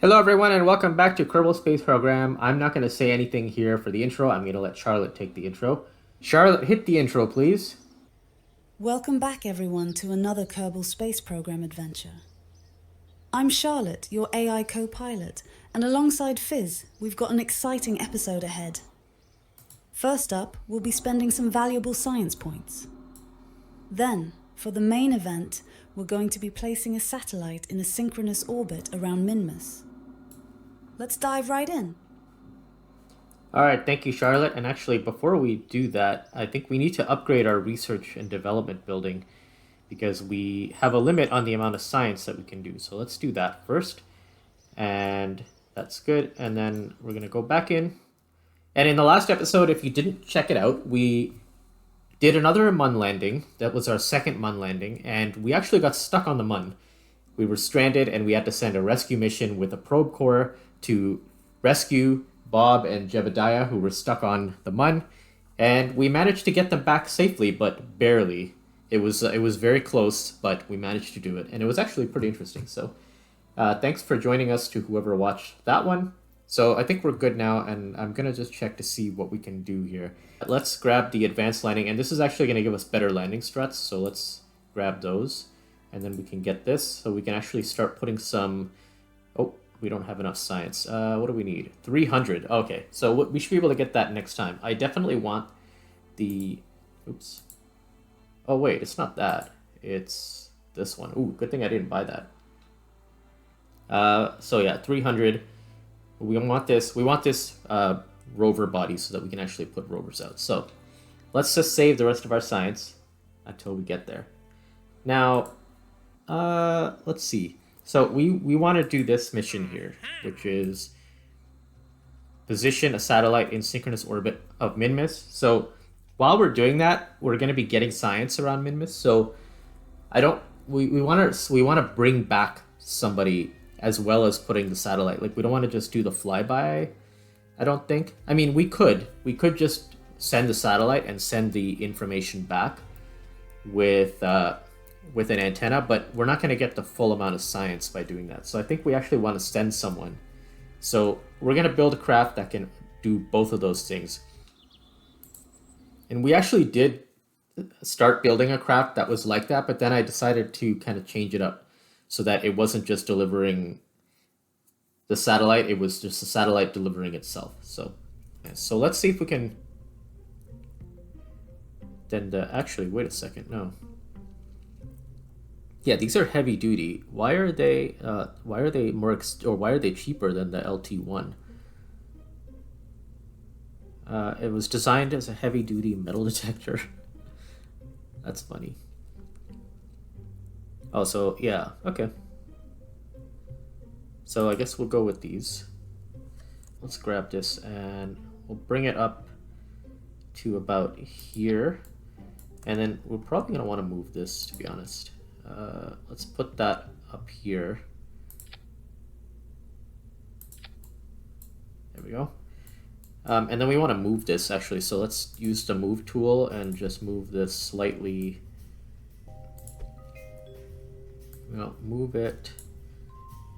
Hello everyone and welcome back to Kerbal Space Program. I'm not going to say anything here for the intro. I'm going to let Charlotte take the intro. Charlotte, hit the intro, please. Welcome back everyone to another Kerbal Space Program adventure. I'm Charlotte, your AI co-pilot, and alongside Fizz, we've got an exciting episode ahead. First up, we'll be spending some valuable science points. Then, for the main event, we're going to be placing a satellite in a synchronous orbit around Minmus. Let's dive right in. All right, thank you, Charlotte. And actually, before we do that, I think we need to upgrade our research and development building because we have a limit on the amount of science that we can do. So let's do that first. And that's good. And then we're going to go back in. And in the last episode, if you didn't check it out, we did another Mun landing. That was our second Mun landing. And we actually got stuck on the Mun. We were stranded and we had to send a rescue mission with a probe core to rescue Bob and Jebediah, who were stuck on the Mun. And we managed to get them back safely, but barely. It was very close, but we managed to do it. And it was actually pretty interesting. So thanks for joining us to whoever watched that one. So I think we're good now, and I'm going to just check to see what we can do here. Let's grab the advanced landing, and this is actually going to give us better landing struts, so let's grab those. And then we can get this, so we can actually start putting some... Oh, we don't have enough science. What do we need? 300. Okay, so we should be able to get that next time. I definitely want the... Oops. Oh, wait, it's not that. It's this one. Ooh, good thing I didn't buy that. So yeah, 300. We want this rover body so that we can actually put rovers out. So let's just save the rest of our science until we get there. Now, let's see. So we want to do this mission here, which is position a satellite in synchronous orbit of Minmus. So while we're doing that, we're going to be getting science around Minmus. So we want to bring back somebody as well as putting the satellite. Like, we don't want to just do the flyby, I don't think. I mean, we could just send the satellite and send the information back with an antenna, but we're not going to get the full amount of science by doing that. So I think we actually want to send someone. So we're going to build a craft that can do both of those things. And we actually did start building a craft that was like that, but then I decided to kind of change it up so that it wasn't just delivering the satellite, it was just the satellite delivering itself. So let's see if we can... Then actually, wait a second, no. Yeah, these are heavy duty. Why are they why are they cheaper than the LT1? It was designed as a heavy duty metal detector. That's funny. Oh, so yeah, okay. So I guess we'll go with these. Let's grab this and we'll bring it up to about here. And then we're probably gonna want to move this, to be honest. Let's put that up here. There we go. And then we want to move this actually. So let's use the move tool and just move this slightly. We'll move it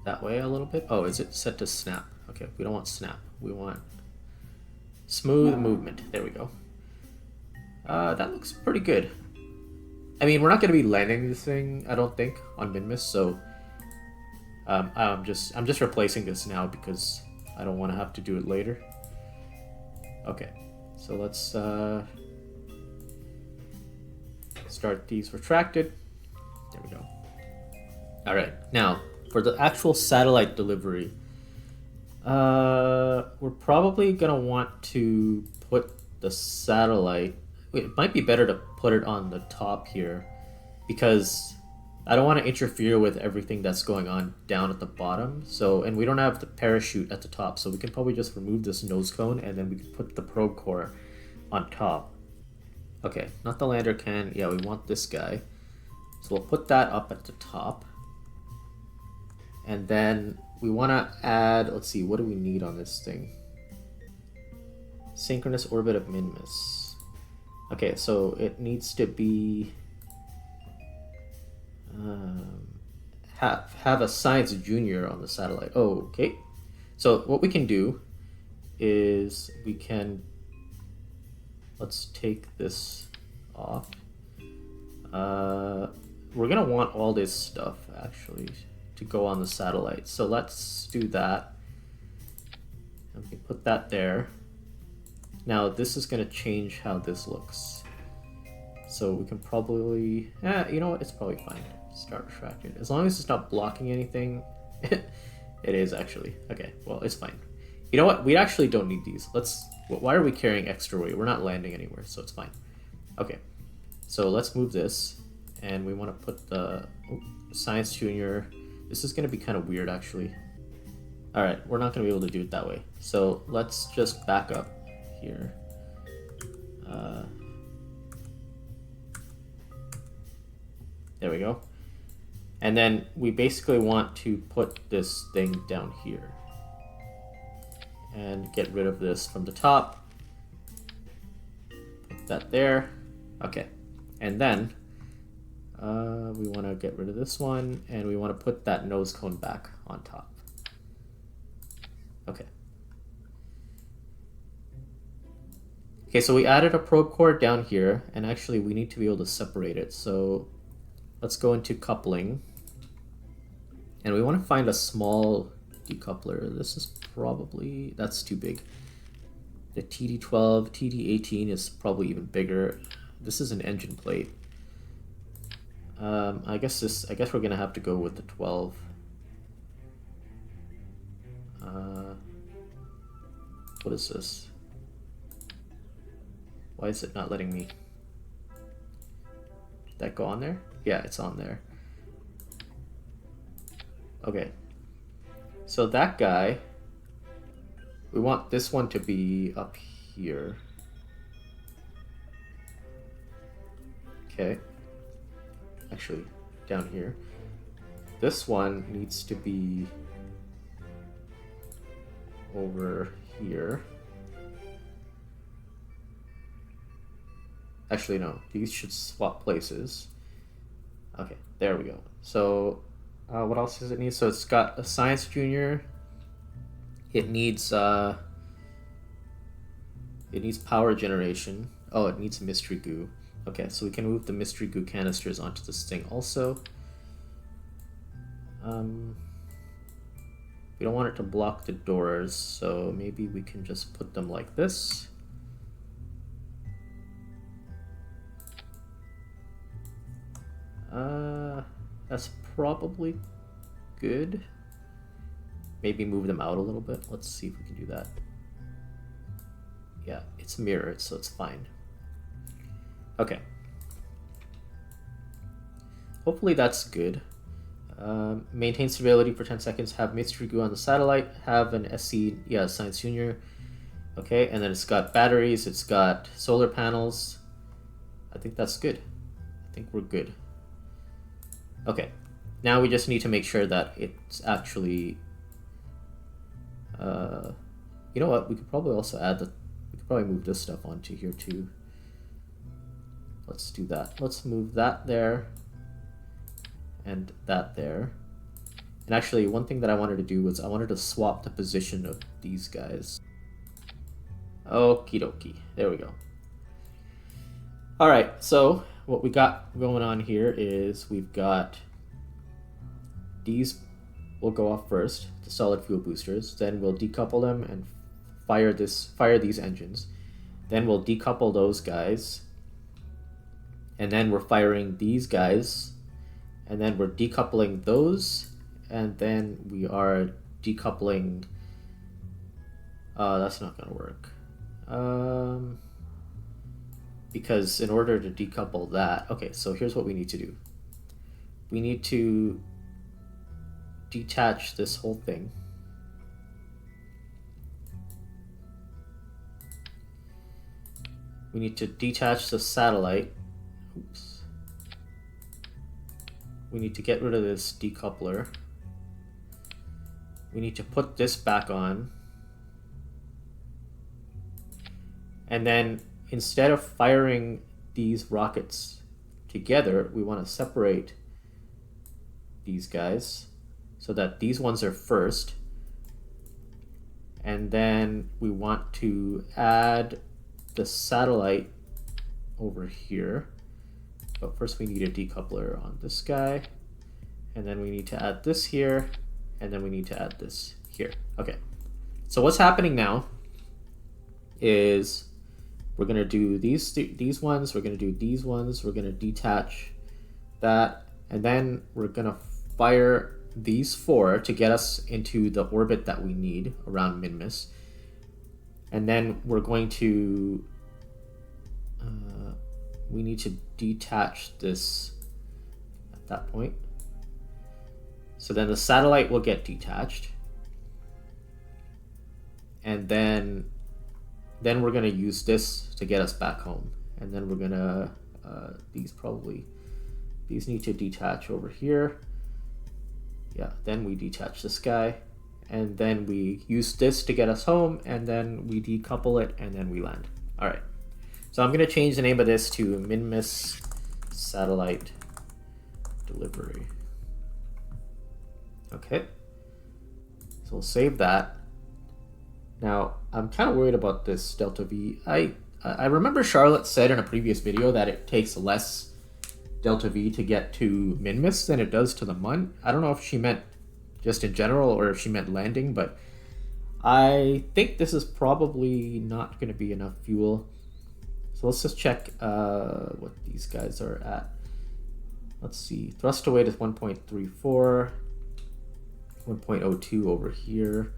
that way a little bit. Oh, is it set to snap? Okay, we don't want snap. We want smooth movement. There we go. That looks pretty good. I mean, we're not going to be landing this thing, I don't think, on Minmus, so I'm just replacing this now because I don't want to have to do it later. Okay, so let's start these retracted. There we go. All right, now for the actual satellite delivery, we're probably gonna want to put the satellite. It might be better to put it on the top here because I don't want to interfere with everything that's going on down at the bottom. So, and we don't have the parachute at the top, so we can probably just remove this nose cone and then we can put the probe core on top. Okay, not the lander can. Yeah, we want this guy. So we'll put that up at the top. And then we want to add, let's see, what do we need on this thing? Synchronous orbit of Minmus. Okay, so it needs to be have a science junior on the satellite. Oh, okay. So what we can do is we can, let's take this off. We're gonna want all this stuff actually to go on the satellite. So let's do that. And we can put that there. Now this is gonna change how this looks. So we can probably, you know what? It's probably fine. Start retracted. As long as it's not blocking anything. It is actually. Okay, well, it's fine. You know what? We actually don't need these. Why are we carrying extra weight? We're not landing anywhere, so it's fine. Okay, so let's move this. And we want to put the Science Junior. This is going to be kind of weird, actually. All right, we're not going to be able to do it that way. So let's just back up here. There we go. And then we basically want to put this thing down here. And get rid of this from the top. Put that there. Okay. And then we want to get rid of this one, and we want to put that nose cone back on top. Okay. Okay, so we added a probe core down here, and actually we need to be able to separate it. So let's go into coupling. And we want to find a small decoupler. This is probably, that's too big. The TD12, TD18 is probably even bigger. This is an engine plate. I guess we're gonna have to go with the 12. What is this? Why is it not letting me? Did that go on there? Yeah, it's on there. Okay. So that guy, we want this one to be up here. Okay. Actually, down here. This one needs to be over here. Actually, no. These should swap places. Okay, there we go. So, what else does it need? So it's got a Science Junior. It needs power generation. Oh, it needs mystery goo. Okay, so we can move the mystery goo canisters onto this thing also. We don't want it to block the doors, so maybe we can just put them like this. That's probably good. Maybe move them out a little bit. Let's see if we can do that. Yeah, it's mirrored, so it's fine. Okay. Hopefully that's good. Maintain stability for 10 seconds. Have mystery goo on the satellite. Have an SC, yeah, Science Junior. Okay, and then it's got batteries. It's got solar panels. I think that's good. I think we're good. Okay, now we just need to make sure that it's actually. You know what? We could probably also add the. We could probably move this stuff onto here too. Let's do that. Let's move that there. And that there. And actually, one thing that I wanted to do was I wanted to swap the position of these guys. Okie dokie. There we go. Alright, so what we got going on here is we've got these will go off first, the solid fuel boosters. Then we'll decouple them and fire these engines. Then we'll decouple those guys. And then we're firing these guys. And then we're decoupling those. And then we are decoupling. That's not going to work. Because in order to decouple that, okay, so here's what we need to do. We need to detach this whole thing. We need to detach the satellite. Oops. We need to get rid of this decoupler. We need to put this back on. And then instead of firing these rockets together, we want to separate these guys so that these ones are first. And then we want to add the satellite over here. But first we need a decoupler on this guy. And then we need to add this here. And then we need to add this here. Okay. So what's happening now is we're going to do these ones. We're going to do these ones. We're going to detach that. And then we're going to fire these 4 to get us into the orbit that we need around Minmus. And then we're going to we need to detach this at that point. So then the satellite will get detached. And then we're going to use this to get us back home. And then we're going to these need to detach over here. Yeah, then we detach this guy, and then we use this to get us home, and then we decouple it, and then we land. All right, so I'm gonna change the name of this to Minmus Satellite Delivery. Okay, so we'll save that. Now, I'm kind of worried about this delta V. I remember Charlotte said in a previous video that it takes less delta V to get to Minmus than it does to the Mun. I don't know if she meant just in general or if she meant landing, but I think this is probably not going to be enough fuel. So let's just check what these guys are at. Let's see, thrust to weight is 1.34, 1.02 over here.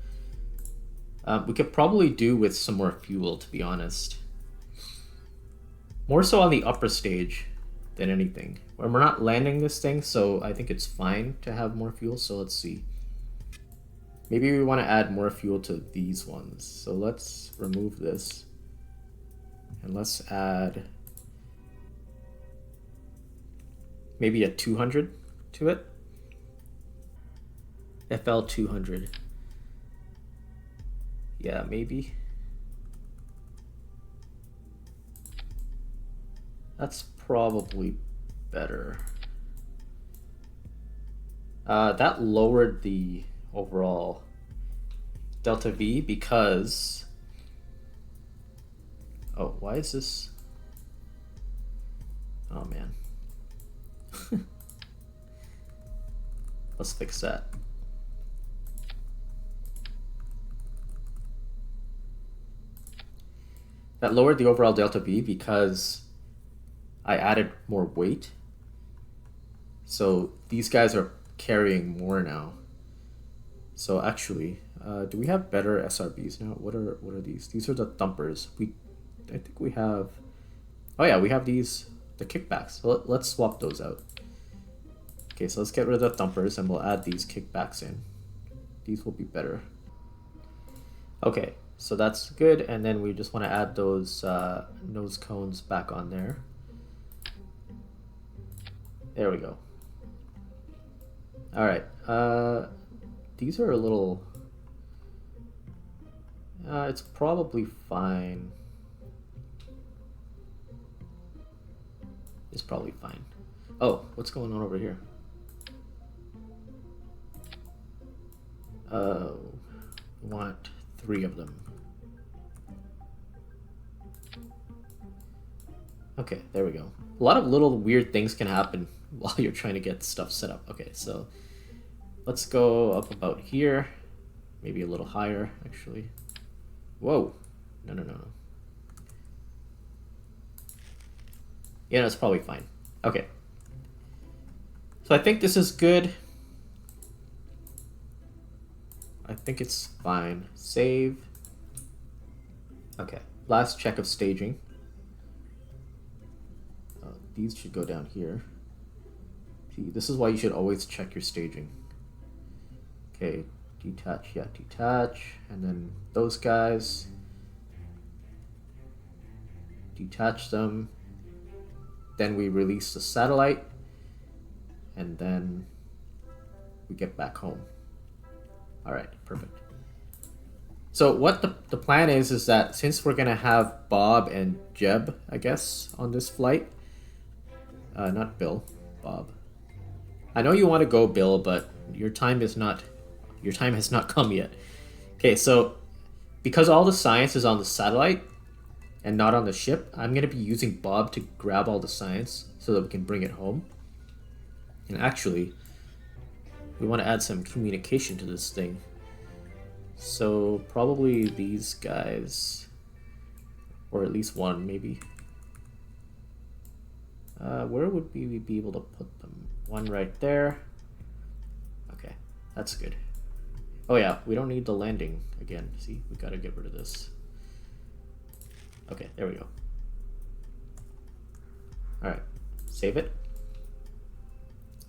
We could probably do with some more fuel, to be honest. More so on the upper stage than anything. When we're not landing this thing, so I think it's fine to have more fuel. So let's see. Maybe we want to add more fuel to these ones. So let's remove this. And let's add maybe a 200 to it. FL 200. Yeah, maybe. That's probably better. That lowered the overall delta V because... Oh, why is this? Oh man. Let's fix that. That lowered the overall delta V because I added more weight. So these guys are carrying more now. So actually, do we have better SRBs now? What are these? These are the thumpers. I think we have. Oh yeah, we have these, the kickbacks. So let's swap those out. Okay, so let's get rid of the thumpers and we'll add these kickbacks in. These will be better. Okay, so that's good. And then we just want to add those nose cones back on there. There we go. All right. These are a little... it's probably fine. It's probably fine. Oh, what's going on over here? We want 3 of them. Okay, there we go. A lot of little weird things can happen while you're trying to get stuff set up. Okay, so let's go up about here. Maybe a little higher, actually. Whoa. No. Yeah, that's probably fine. Okay. So I think this is good. I think it's fine. Save. Okay, last check of staging. These should go down here. See, this is why you should always check your staging. Okay, detach, yeah, detach. And then those guys. Detach them. Then we release the satellite. And then we get back home. All right, perfect. So what the plan is that since we're gonna have Bob and Jeb, I guess, on this flight, not Bill, Bob. I know you want to go, Bill, but your time has not come yet. Okay, so because all the science is on the satellite and not on the ship, I'm gonna be using Bob to grab all the science so that we can bring it home. And actually, we want to add some communication to this thing. So probably these guys, or at least one maybe. Where would we be able to put them? One right there. Okay, that's good. Oh yeah, we don't need the landing again. See, we gotta get rid of this. Okay, there we go. All right, save it.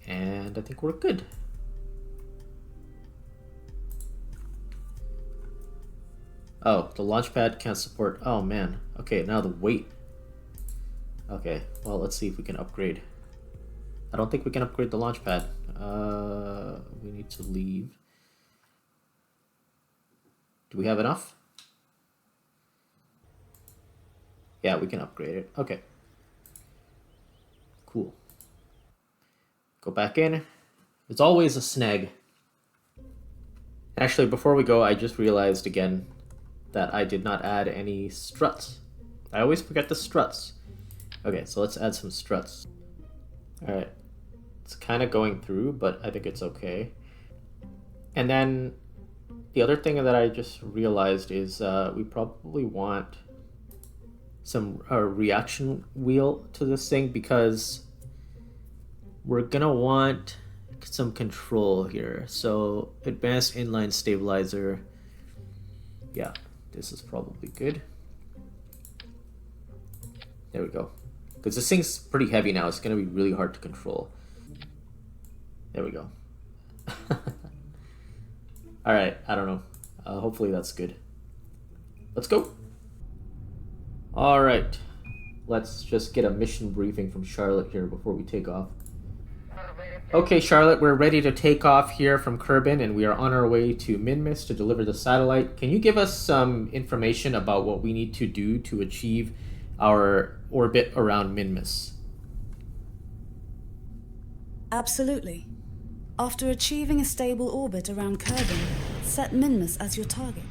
And I think we're good. Oh, the launch pad can't support. Oh man. Okay, now the weight. Okay, well, let's see if we can upgrade. I don't think we can upgrade the launch pad. We need to leave. Do we have enough? Yeah, we can upgrade it. Okay. Cool. Go back in. It's always a snag. Actually, before we go, I just realized again that I did not add any struts. I always forget the struts. Okay, so let's add some struts. Alright. It's kind of going through, but I think it's okay. And then the other thing that I just realized is we probably want some reaction wheel to this thing because we're gonna want some control here. So advanced inline stabilizer. Yeah, this is probably good. There we go. Because this thing's pretty heavy now. It's gonna be really hard to control. There we go. Alright, I don't know. Hopefully that's good. Let's go. Alright. Let's just get a mission briefing from Charlotte here before we take off. Okay, Charlotte, we're ready to take off here from Kerbin, and we are on our way to Minmus to deliver the satellite. Can you give us some information about what we need to do to achieve our orbit around Minmus? Absolutely. After achieving a stable orbit around Kerbin, set Minmus as your target.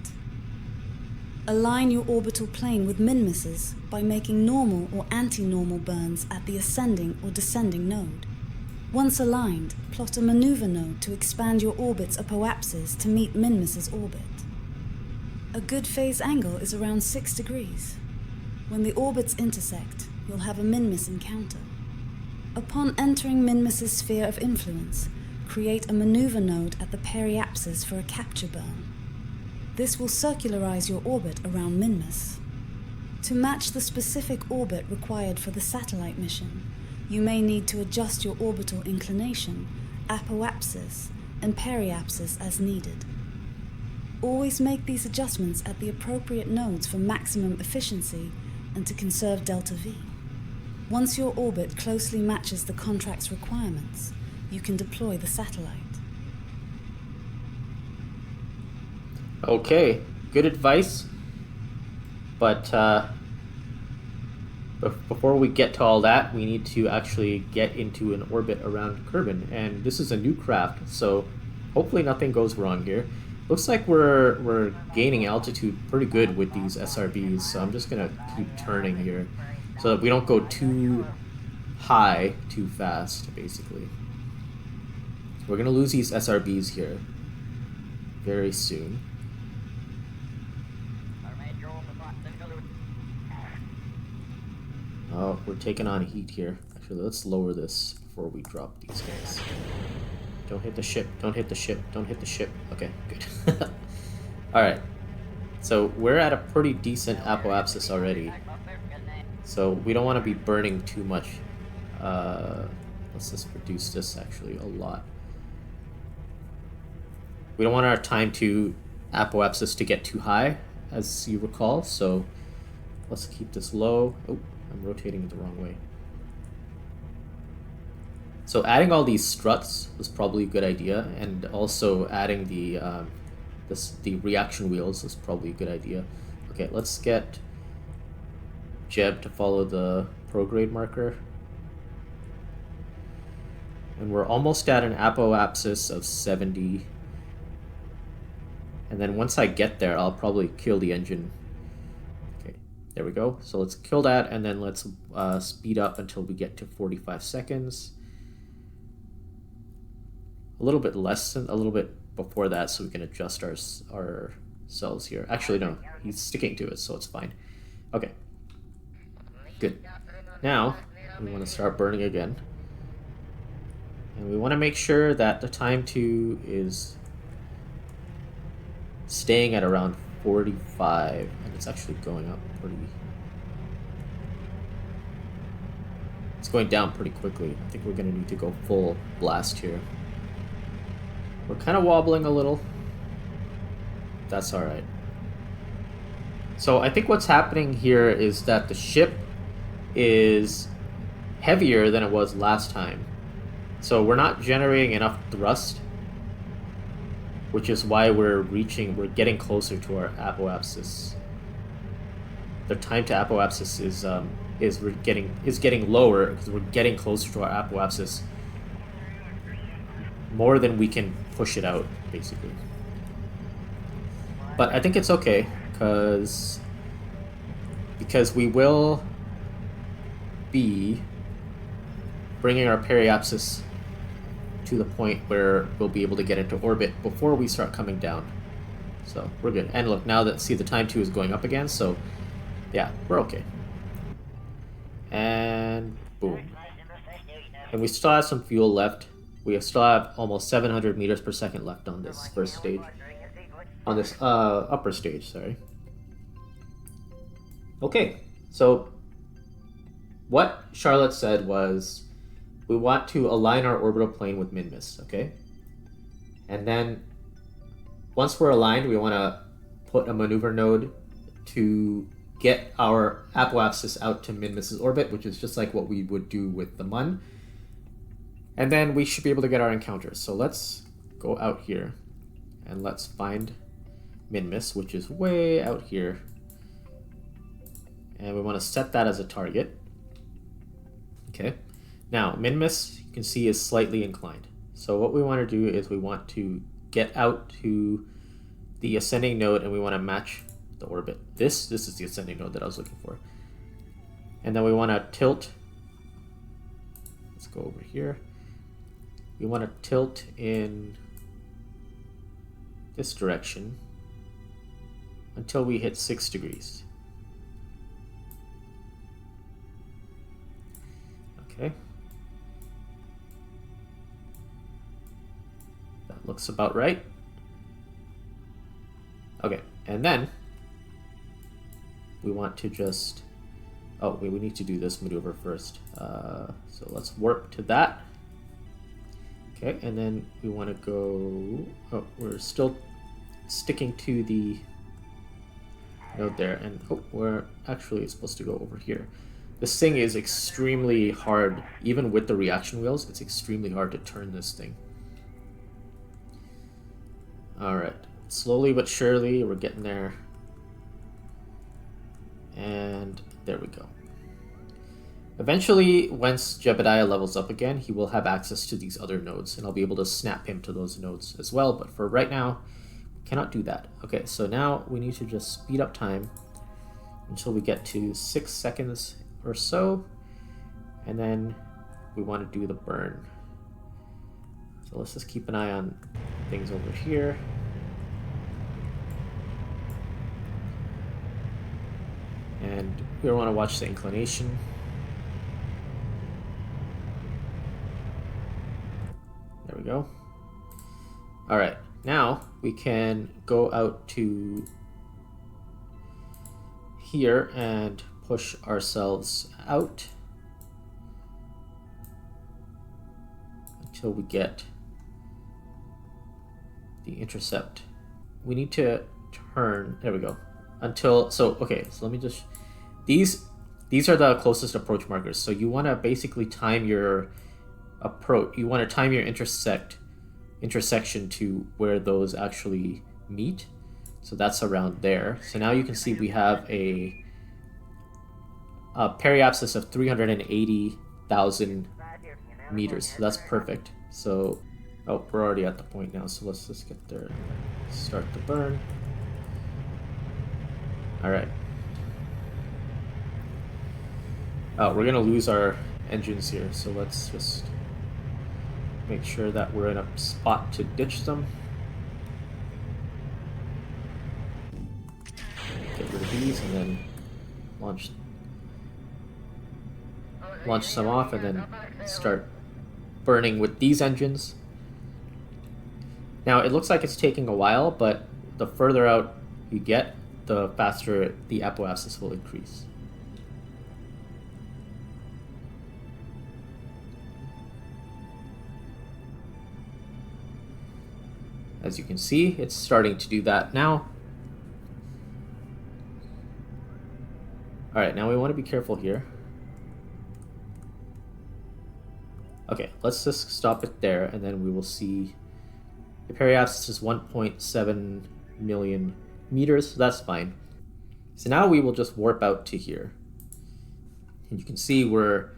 Align your orbital plane with Minmus's by making normal or anti-normal burns at the ascending or descending node. Once aligned, plot a maneuver node to expand your orbit's apoapsis to meet Minmus's orbit. A good phase angle is around 6 degrees. When the orbits intersect, you'll have a Minmus encounter. Upon entering Minmus's sphere of influence, create a maneuver node at the periapsis for a capture burn. This will circularize your orbit around Minmus. To match the specific orbit required for the satellite mission, you may need to adjust your orbital inclination, apoapsis, and periapsis as needed. Always make these adjustments at the appropriate nodes for maximum efficiency and to conserve delta V. Once your orbit closely matches the contract's requirements, you can deploy the satellite. Okay, good advice. But before we get to all that, we need to actually get into an orbit around Kerbin. And this is a new craft, so hopefully nothing goes wrong here. Looks like we're gaining altitude pretty good with these SRBs, so I'm just gonna keep turning here so that we don't go too high too fast, basically. We're gonna lose these SRBs here very soon. Oh, we're taking on heat here. Actually, let's lower this before we drop these guys. Don't hit the ship, don't hit the ship, don't hit the ship. Okay, good. Alright, so we're at a pretty decent apoapsis already. So we don't want to be burning too much. Let's just reduce this actually a lot. We don't want our time to apoapsis to get too high, as you recall, so let's keep this low. Oh, I'm rotating it the wrong way. So adding all these struts was probably a good idea, and also adding the reaction wheels is probably a good idea. Okay, let's get Jeb to follow the prograde marker. And we're almost at an apoapsis of 70. And then once I get there, I'll probably kill the engine. Okay, there we go. So let's kill that, and then let's speed up until we get to 45 seconds. A little bit less than, a little bit before that, so we can adjust our cells here. Actually, no, he's sticking to it, so it's fine. Okay, good. Now, we want to start burning again. And we want to make sure that the time to is staying at around 45, and it's actually going up pretty... It's going down pretty quickly. I think we're going to need to go full blast here. We're kind of wobbling a little. That's alright. So I think what's happening here is that the ship is heavier than it was last time. So we're not generating enough thrust, which is why we're getting closer to our apoapsis. The time to apoapsis is getting lower because we're getting closer to our apoapsis more than we can push it out, basically. But I think it's okay because we will be bringing our periapsis to the point where we'll be able to get into orbit before we start coming down. So we're good. And look, now that, see, the time 2 is going up again, so yeah, we're okay. And boom. And we still have some fuel left. We still have almost 700 meters per second left on this first stage. On this upper stage, sorry. Okay, so what Charlotte said was we want to align our orbital plane with Minmus, okay? And then once we're aligned, we want to put a maneuver node to get our apoapsis out to Minmus's orbit, which is just like what we would do with the MUN. And then we should be able to get our encounters. So let's go out here and let's find Minmus, which is way out here. And we want to set that as a target. Okay. Now, Minmus, you can see, is slightly inclined. So what we want to do is we want to get out to the ascending node and we want to match the orbit. This is the ascending node that I was looking for. And then we want to tilt. Let's go over here. We want to tilt in this direction until we hit 6 degrees. Okay. That looks about right. Okay, and then we want to just... Oh, wait, we need to do this maneuver first. So let's warp to that. Okay, and then we want to go... Oh, we're still sticking to the node there. And oh, we're actually supposed to go over here. This thing is extremely hard. Even with the reaction wheels, it's extremely hard to turn this thing. Alright, slowly but surely, we're getting there. And there we go. Eventually, once Jebediah levels up again, he will have access to these other nodes, and I'll be able to snap him to those nodes as well, but for right now, we cannot do that. Okay, so now we need to just speed up time until we get to 6 seconds or so, and then we want to do the burn. So let's just keep an eye on things over here. And we want to watch the inclination. There we go. All right, now we can go out to here and push ourselves out until we get the intercept. We need to turn, there we go, until, so okay, so let me just, these are the closest approach markers. So you want to basically time your approach, you want to time your intersection to where those actually meet. So that's around there. So now you can see we have a periapsis of 380,000 meters. So that's perfect. So, oh, we're already at the point now. So let's just get there. Start the burn. All right. Oh, we're gonna lose our engines here. So let's just make sure that we're in a spot to ditch them. Get rid of these and then launch some off and then start burning with these engines. Now it looks like it's taking a while, but the further out you get, the faster the apoapsis will increase. As you can see, it's starting to do that now. Alright, now we want to be careful here. Okay, let's just stop it there, and then we will see the periapsis is 1.7 million meters, so that's fine. So now we will just warp out to here. And you can see we're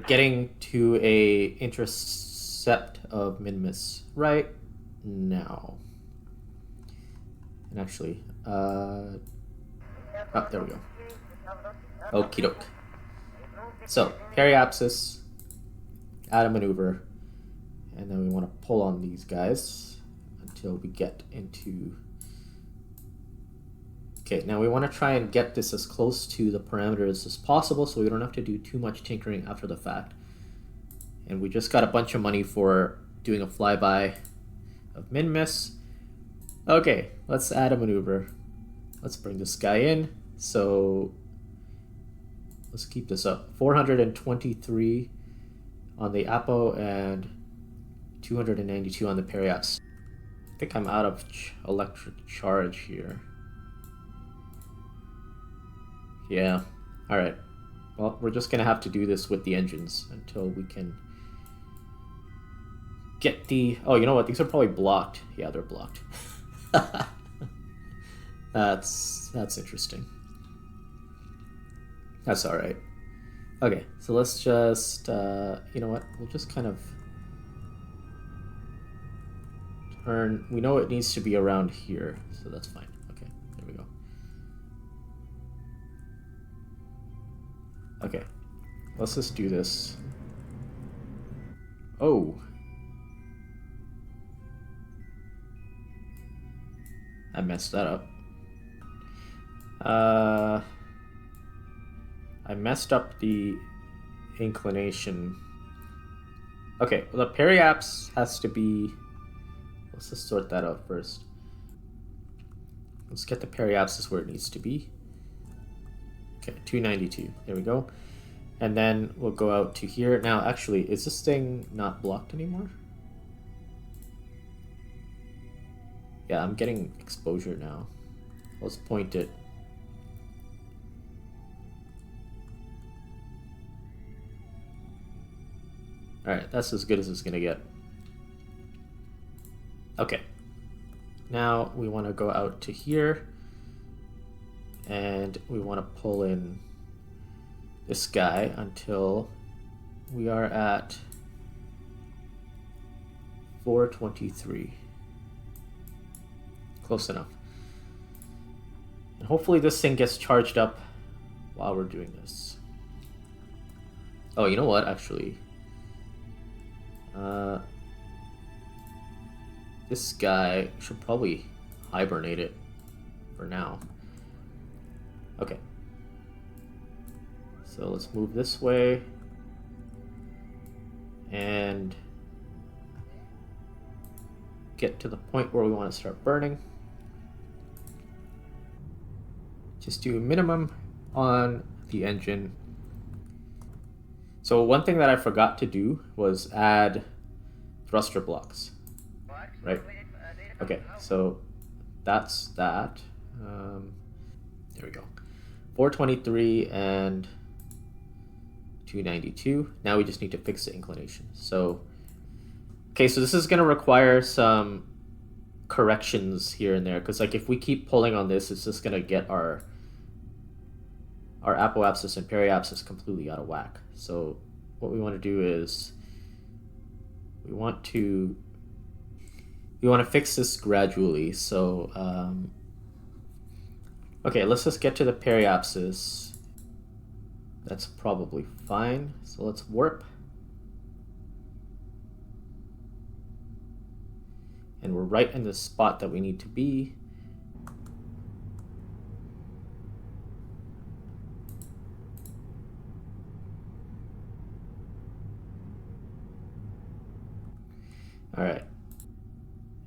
getting to a intercept of Minmus right now. And actually, oh, there we go. Okie doke. So, periapsis, add a maneuver, and then we want to pull on these guys until we get into... Okay, now we want to try and get this as close to the parameters as possible so we don't have to do too much tinkering after the fact. And we just got a bunch of money for doing a flyby of Minmus. Okay, let's add a maneuver. Let's bring this guy in. So let's keep this up. 423 on the Apo and 292 on the periapsis. I think I'm out of electric charge here. Yeah, alright. Well, we're just gonna have to do this with the engines until we can get the... Oh, you know what? These are probably blocked. Yeah, they're blocked. That's interesting. That's alright. Okay, so let's just... you know what? We'll just kind of turn... We know it needs to be around here, so that's fine. Okay, there we go. Okay, let's just do this. Oh. I messed that up. I messed up the inclination. Okay, well, the periapsis has to be... Let's just sort that out first. Let's get the periapsis where it needs to be. Okay, 292. There we go. And then we'll go out to here. Now, actually, is this thing not blocked anymore? Yeah, I'm getting exposure now. Let's point it. Alright, that's as good as it's gonna get. Okay. Now we want to go out to here. And we want to pull in this guy until we are at 423. Close enough. And hopefully this thing gets charged up while we're doing this. Oh, you know what, actually? This guy should probably hibernate it for now. Okay. So let's move this way. And get to the point where we want to start burning. Just do a minimum on the engine. So one thing that I forgot to do was add thruster blocks. Right? Okay, so that's that. There we go. 423 and 292. Now we just need to fix the inclination. So, okay, so this is going to require some corrections here and there, because like if we keep pulling on this, it's just going to get our our apoapsis and periapsis completely out of whack. So what we want to do is we want to fix this gradually. So okay, let's just get to the periapsis. That's probably fine. So let's warp. And we're right in the spot that we need to be. All right.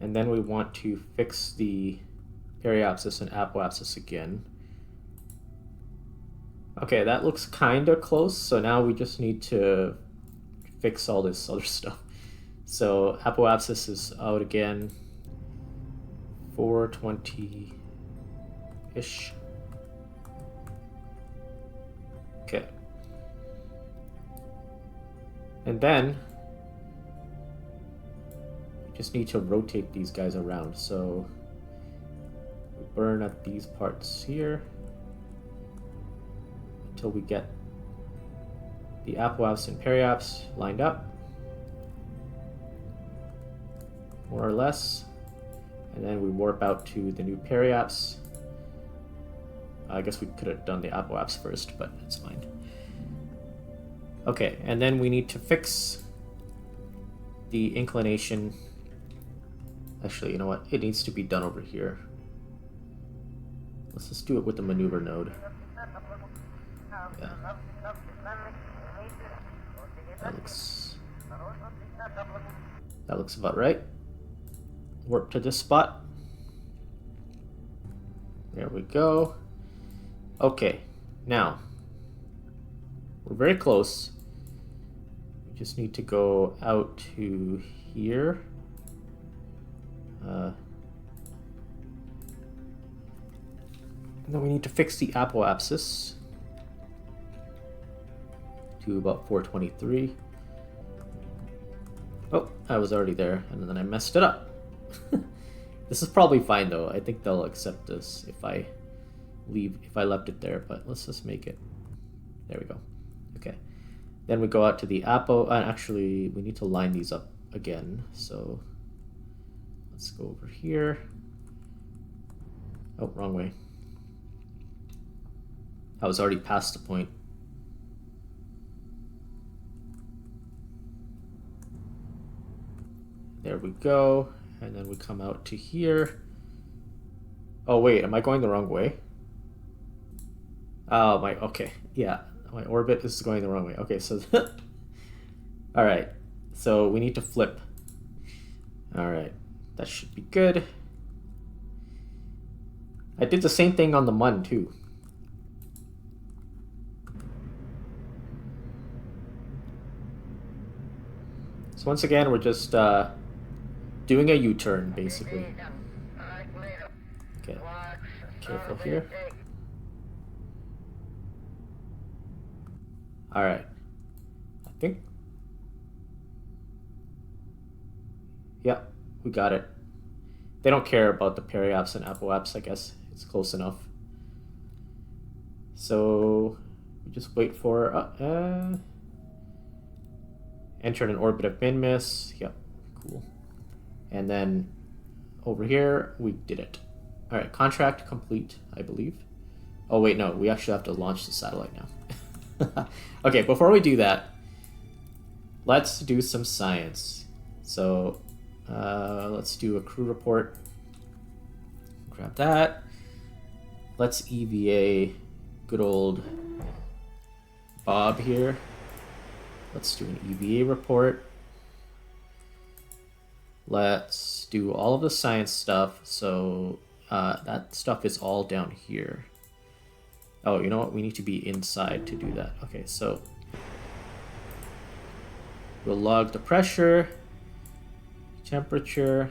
And then we want to fix the periapsis and apoapsis again. Okay, that looks kind of close. So now we just need to fix all this other stuff. So apoapsis is out again, 420-ish. Okay. And then we just need to rotate these guys around. So we burn at these parts here until we get the apoapsis and periapsis lined up, more or less, and then we warp out to the new periapsis. I guess we could have done the apoapsis first, but it's fine. Okay, and then we need to fix the inclination. Actually, you know what? It needs to be done over here. Let's just do it with the maneuver node. Yeah. That looks about right. Warp to this spot. There we go. Okay, now we're very close. We just need to go out to here. And then we need to fix the apoapsis to about 423. Oh, I was already there, and then I messed it up. This is probably fine though. I think they'll accept this if I left it there, but let's just make it. There we go. Okay. Then we go out to the apo, and actually we need to line these up again. So let's go over here. Oh, wrong way. I was already past the point. There we go. And then we come out to here. Oh wait, am I going the wrong way? Oh my, okay. Yeah, my orbit is going the wrong way. Okay, so all right. So we need to flip. All right, that should be good. I did the same thing on the MUN too. So once again, we're just doing a U-turn, basically. Okay, careful here. All right, I think. Yep, we got it. They don't care about the periapsis and apoapsis, I guess. It's close enough. So we just wait for entered an orbit of Minmus. Yep, cool. And then over here, we did it. All right, contract complete, I believe. Oh wait, no, we actually have to launch the satellite now. Okay, before we do that, let's do some science. So let's do a crew report. Grab that. Let's EVA good old Bob here. Let's do an EVA report. Let's do all of the science stuff. So that stuff is all down here. Oh, you know what? We need to be inside to do that. Okay, so we'll log the pressure, temperature.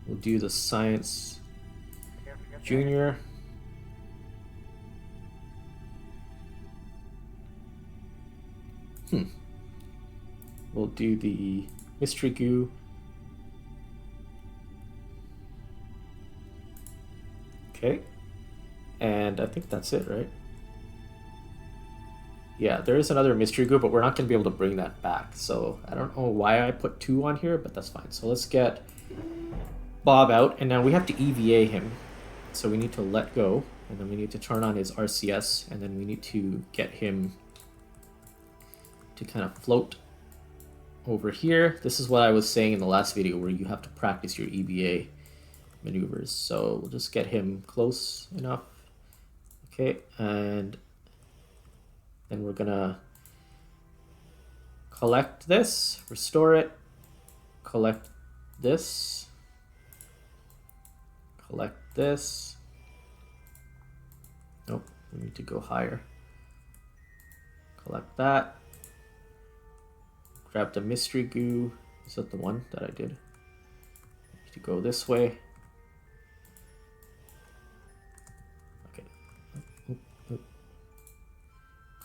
We'll do the science junior. We'll do the mystery goo. Okay. And I think that's it, right? Yeah, there is another mystery goo, but we're not going to be able to bring that back. So I don't know why I put 2 on here, but that's fine. So let's get Bob out, and now we have to EVA him. So we need to let go, and then we need to turn on his RCS, and then we need to get him to kind of float over here. This is what I was saying in the last video, where you have to practice your EVA maneuvers. So we'll just get him close enough. Okay, and then we're gonna collect this, restore it, collect this, collect this. Nope, we need to go higher. Collect that. Grab the mystery goo. Is that the one that I did? Need to go this way. Okay.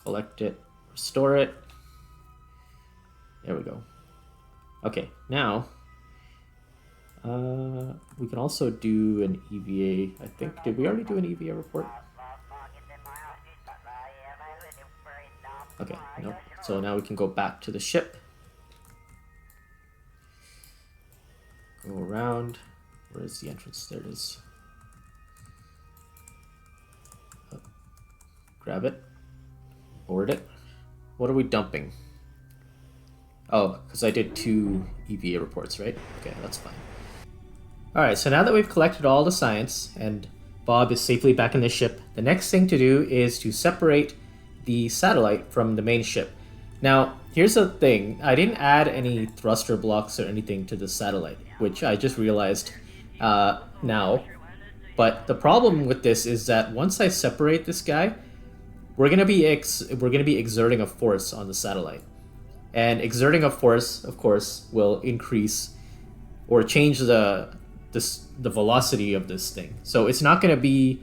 Collect it, restore it. There we go. Okay, now we can also do an EVA. I think, did we already do an EVA report? Okay, no. So now we can go back to the ship. Go around. Where is the entrance? There it is. Grab it. Board it. What are we dumping? Oh, because I did 2 EVA reports, right? Okay, that's fine. Alright, so now that we've collected all the science and Bob is safely back in the ship, the next thing to do is to separate the satellite from the main ship. Now, here's the thing. I didn't add any thruster blocks or anything to the satellite, which I just realized now. But the problem with this is that once I separate this guy, we're gonna be exerting a force on the satellite, and exerting a force, of course, will increase or change the velocity of this thing. So it's not gonna be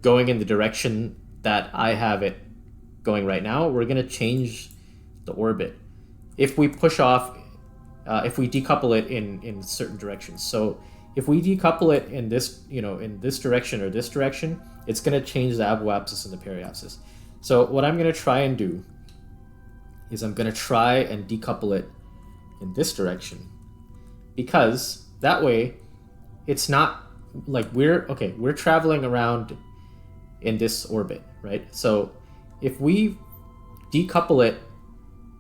going in the direction that I have it going right now. We're gonna change the orbit if we push off, if we decouple it in certain directions. So if we decouple it in this, in this direction or this direction, it's gonna change the apoapsis and the periapsis. So what I'm going to try and do is I'm going to try and decouple it in this direction, because that way it's not like we're traveling around in this orbit, right? So if we decouple it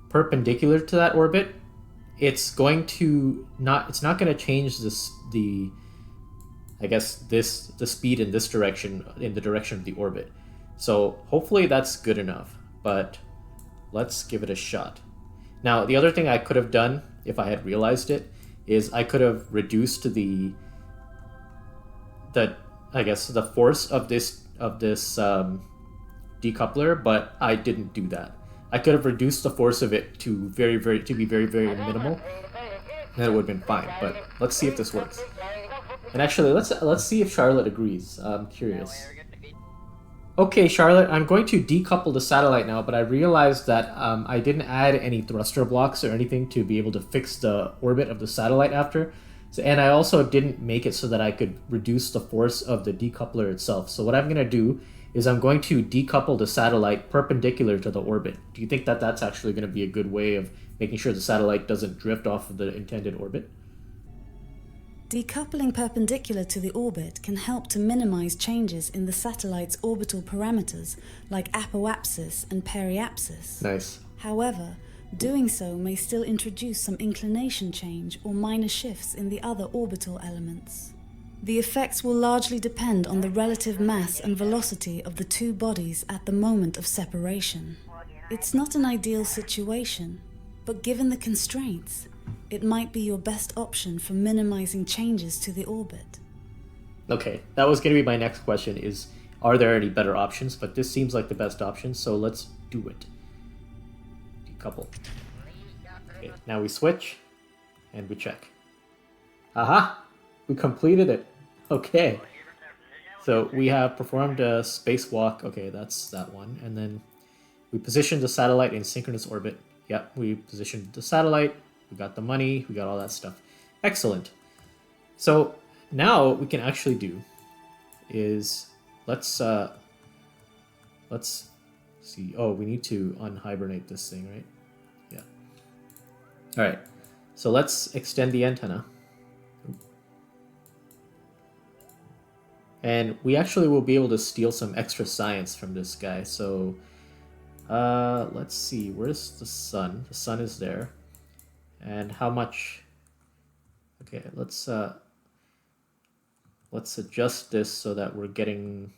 perpendicular to that orbit, it's not going to change the speed in this direction, in the direction of the orbit. So hopefully that's good enough, but let's give it a shot. Now, the other thing I could have done, if I had realized it, is I could have reduced the force of this decoupler, but I didn't do that. I could have reduced the force of it to be very, very minimal, and it would have been fine. But let's see if this works. And actually, let's see if Charlotte agrees. I'm curious. Okay, Charlotte, I'm going to decouple the satellite now, but I realized that I didn't add any thruster blocks or anything to be able to fix the orbit of the satellite after. And I also didn't make it so that I could reduce the force of the decoupler itself. So what I'm going to do is I'm going to decouple the satellite perpendicular to the orbit. Do you think that that's actually going to be a good way of making sure the satellite doesn't drift off of the intended orbit? Decoupling perpendicular to the orbit can help to minimize changes in the satellite's orbital parameters like apoapsis and periapsis. Nice. However, doing so may still introduce some inclination change or minor shifts in the other orbital elements. The effects will largely depend on the relative mass and velocity of the two bodies at the moment of separation. It's not an ideal situation, but given the constraints, it might be your best option for minimizing changes to the orbit. Okay, that was going to be my next question, is are there any better options? But this seems like the best option, so let's do it. Decouple. Okay, now we switch, and we check. Aha! We completed it. Okay. So we have performed a spacewalk. Okay, that's that one. And then we positioned the satellite in synchronous orbit. Yep, we positioned the satellite. We got the money, we got all that stuff. Excellent. So now what we can actually do is let's see. Oh, we need to unhibernate this thing, right? Yeah. All right. So let's extend the antenna. And we actually will be able to steal some extra science from this guy. So let's see. Where's the sun? The sun is there. And how much? Okay, let's adjust this so that we're getting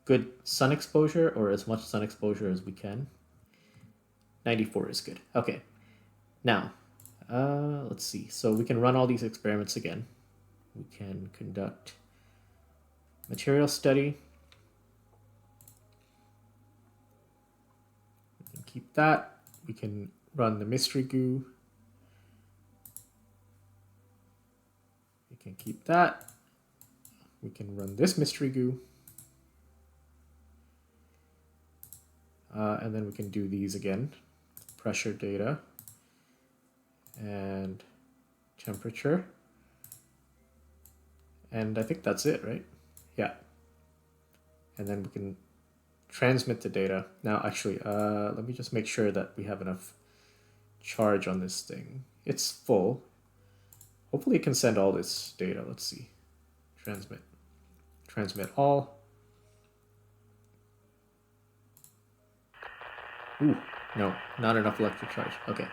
good sun exposure, or as much sun exposure as we can. 94 is good. Okay. Now, let's see. So we can run all these experiments again. We can conduct material study. We can keep that. We can run the mystery goo. We can keep that. We can run this mystery goo. And then we can do these again. Pressure data and temperature. And I think that's it, right? Yeah. And then we can transmit the data. Now, actually, let me just make sure that we have enough charge on this thing. It's full. Hopefully it can send all this data. Let's see. Transmit. Transmit all. Ooh, no, not enough electric charge. Okay.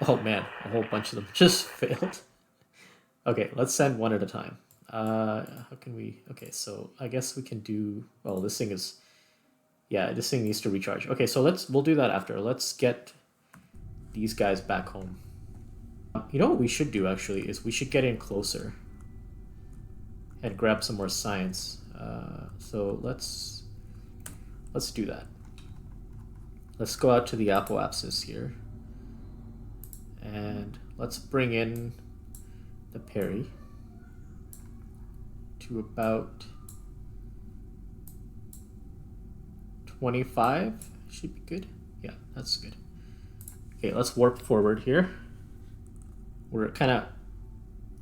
Oh man, a whole bunch of them just failed. Okay, let's send one at a time. How can we... Okay, so I guess we can do... Well, this thing is... Yeah, this thing needs to recharge. Okay, so we'll do that after. Let's get these guys back home. You know what we should do, actually, is we should get in closer and grab some more science. So let's do that. Let's go out to the apoapsis here. And let's bring in the peri to about 25. Should be good. Yeah, that's good. Okay, let's warp forward here. We're kind of...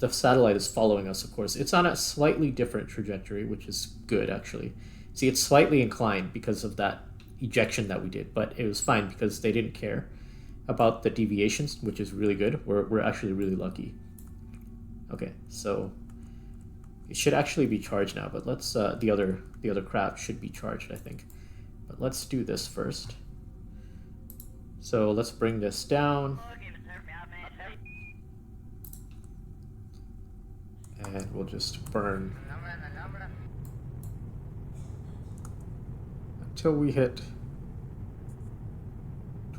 The satellite is following us, of course. It's on a slightly different trajectory, which is good, actually. See, it's slightly inclined because of that ejection that we did, but it was fine because they didn't care about the deviations, which is really good. We're actually really lucky. Okay, so it should actually be charged now, but let's the other craft should be charged, I think. But let's do this first. So let's bring this down. And we'll just burn until we hit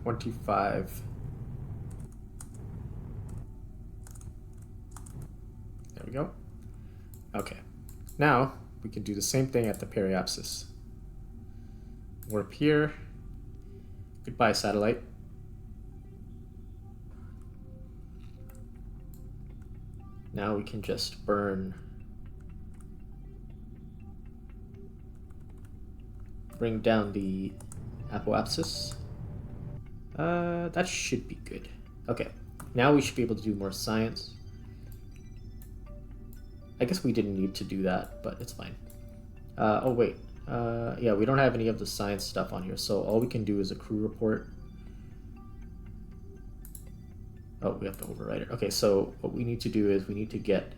25. There we go. Okay. Now we can do the same thing at the periapsis. Warp here. Goodbye, satellite. Now we can just bring down the apoapsis. That should be good. Okay, now we should be able to do more science. I guess we didn't need to do that, but it's fine. Oh wait, yeah, we don't have any of the science stuff on here, so all we can do is a crew report. Oh, we have to overwrite it. Okay, so what we need to do is we need to get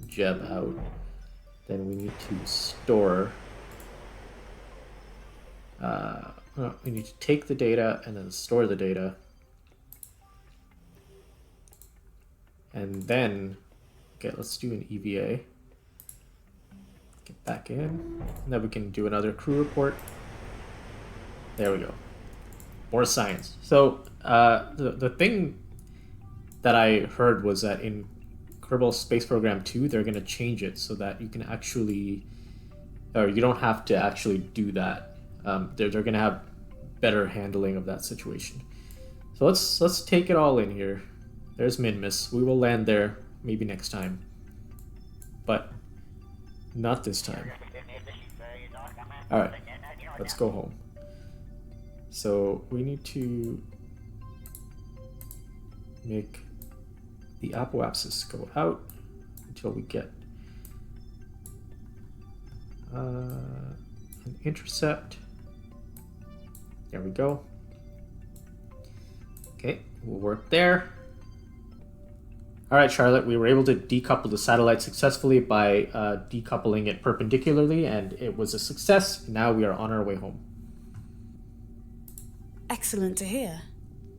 Jeb out. Then we need to store... we need to take the data and then store the data. And then... Okay, let's do an EVA. Get back in. And then we can do another crew report. There we go. More science. So, the thing that I heard was that in Kerbal Space Program 2, they're going to change it so that you can actually, or you don't have to actually do that. They're going to have better handling of that situation. So let's take it all in here. There's Minmus. We will land there maybe next time, but not this time. All right, let's go home. So we need to make the apoapsis go out until we get An intercept. There we go. Okay, we'll work there. All right, Charlotte, we were able to decouple the satellite successfully by decoupling it perpendicularly, and it was a success. Now we are on our way home. Excellent to hear.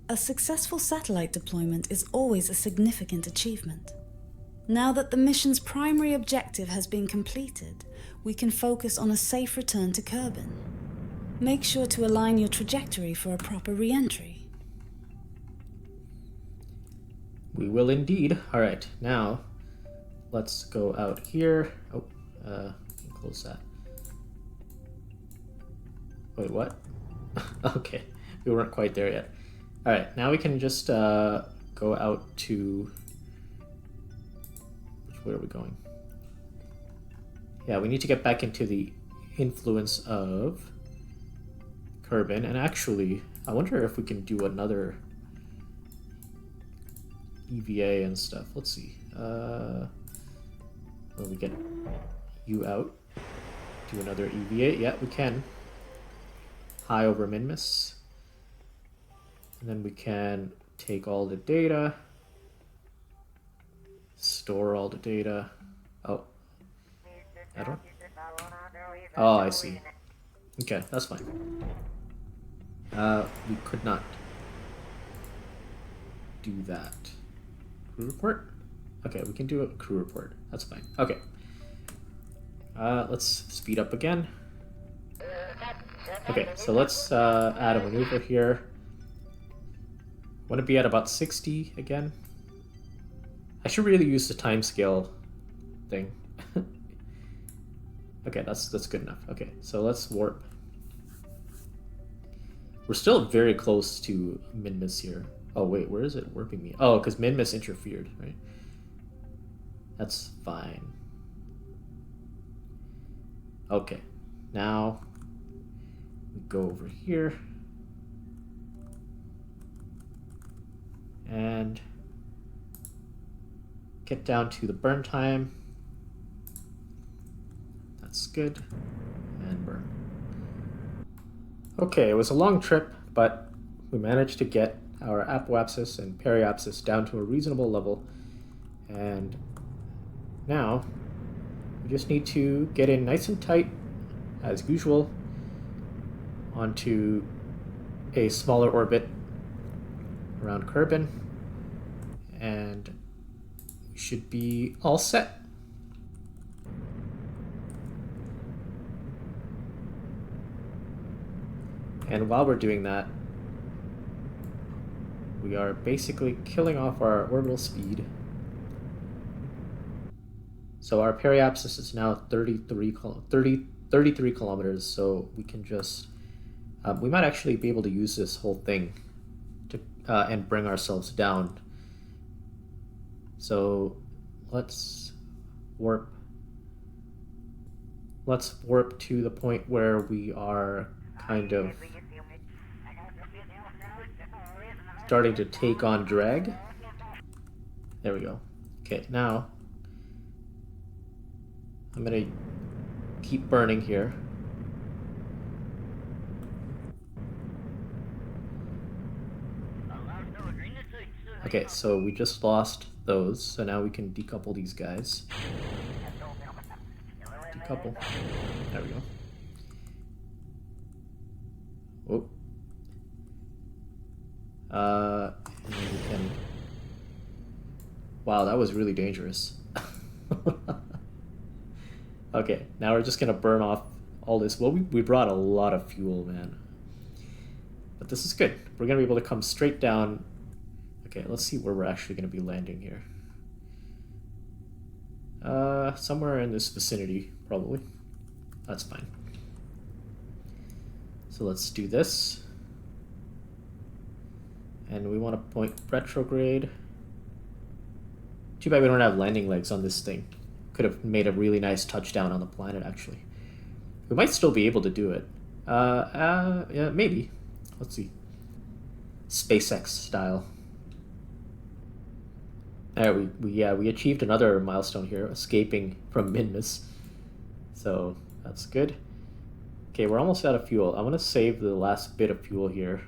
A successful satellite deployment is always a significant achievement. Now that the mission's primary objective has been completed, we can focus on a safe return to Kerbin. Make sure to align your trajectory for a proper re-entry. We will indeed. All right, now let's go out here. Oh, close that. Wait, what? Okay, we weren't quite there yet. All right, now we can just go out to... Which way are we going? Yeah, we need to get back into the influence of Kerbin, and actually, I wonder if we can do another EVA and stuff. Let's see. Will we get you out? Do another EVA? Yeah, we can. High over Minmus. And then we can take all the data, store all the data. Oh, I don't. Oh, I see. Okay, that's fine. We could not do that. Crew report? Okay, we can do a crew report. That's fine. Okay. Let's speed up again. Okay, so let's add a maneuver here. Want to be at about 60 again. I should really use the timescale thing. Okay, that's good enough. Okay, so let's warp. We're still very close to Minmus here. Oh wait, where is it warping me? Oh, because Minmus interfered, right? That's fine. Okay, now we go over here. And get down to the burn time. That's good. And burn. Okay, it was a long trip, but we managed to get our apoapsis and periapsis down to a reasonable level. And now we just need to get in nice and tight, as usual, onto a smaller orbit around Kerbin, and we should be all set. And while we're doing that, we are basically killing off our orbital speed. So our periapsis is now 33 kilometers, so we can just... we might actually be able to use this whole thing to and bring ourselves down. So let's warp. Let's warp to the point where we are kind of starting to take on drag. There we go. Okay, now I'm gonna keep burning here. Okay, so we just lost those, so now we can decouple these guys. Decouple. There we go. Whoop. And then we can... Wow, that was really dangerous. Okay, now we're just gonna burn off all this. Well, we brought a lot of fuel, man. But this is good. We're gonna be able to come straight down. Okay, let's see where we're actually gonna be landing here. Somewhere in this vicinity, probably. That's fine. So let's do this. And we want to point retrograde. Too bad we don't have landing legs on this thing. Could have made a really nice touchdown on the planet, actually. We might still be able to do it. Yeah, maybe. Let's see. SpaceX style. Alright, we achieved another milestone here, escaping from Minmus. So That's good. Okay, we're almost out of fuel. I'm gonna save the last bit of fuel here.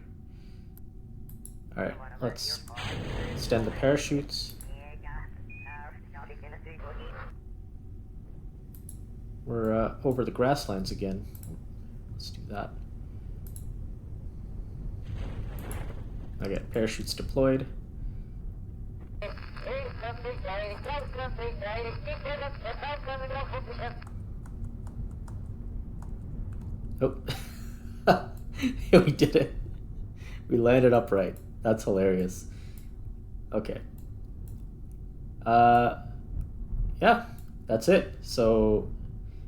Alright, let's extend the parachutes. We're over the grasslands again. Let's do that. Okay, parachutes deployed. Oh, we did it. We landed upright. That's hilarious. Okay. Yeah, that's it. So,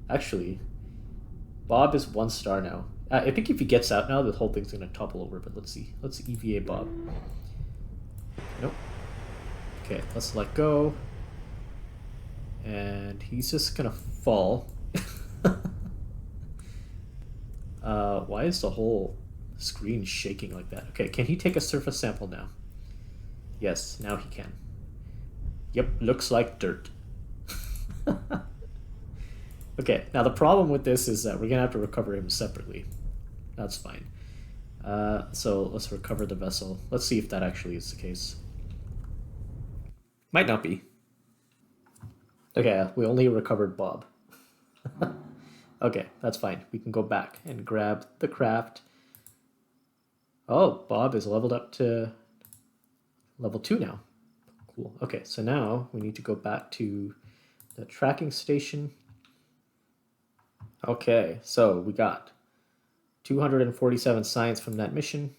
actually, Bob is 1 star now. I think if he gets out now, the whole thing's gonna topple over. But let's see. Let's EVA Bob. Nope. Okay, let's let go. And he's just gonna fall. Why is the whole screen shaking like that? Okay, can he take a surface sample now? Yes, now he can. Yep, looks like dirt. Okay, now the problem with this is that we're gonna have to recover him separately. That's fine. So let's recover the vessel. Let's see if that actually is the case. Might not be. Okay, we only recovered Bob. Okay, that's fine. We can go back and grab the craft. Oh, Bob is leveled up to level 2 now. Cool. Okay, so now we need to go back to the tracking station. Okay, so we got 247 science from that mission.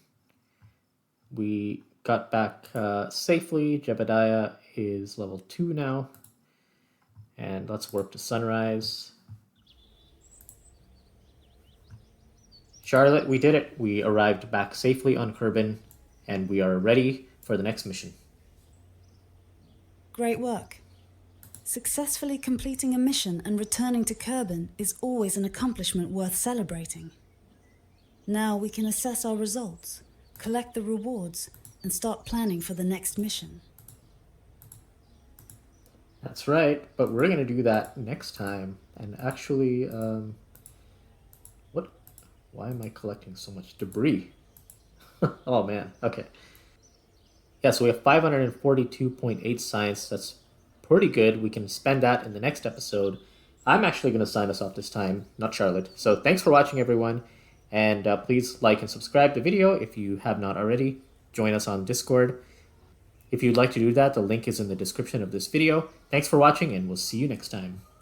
We got back safely. Jebediah is level 2 now. And let's warp to Sunrise. Charlotte, we did it. We arrived back safely on Kerbin, and we are ready for the next mission. Great work. Successfully completing a mission and returning to Kerbin is always an accomplishment worth celebrating. Now we can assess our results, collect the rewards, and start planning for the next mission. That's right, but we're going to do that next time. And actually, why am I collecting so much debris? Oh man, okay. Yeah, so we have 542.8 science. That's pretty good. We can spend that in the next episode. I'm actually going to sign us off this time, not Charlotte. So thanks for watching, everyone. And please like and subscribe the video if you have not already. Join us on Discord. If you'd like to do that, the link is in the description of this video. Thanks for watching, and we'll see you next time.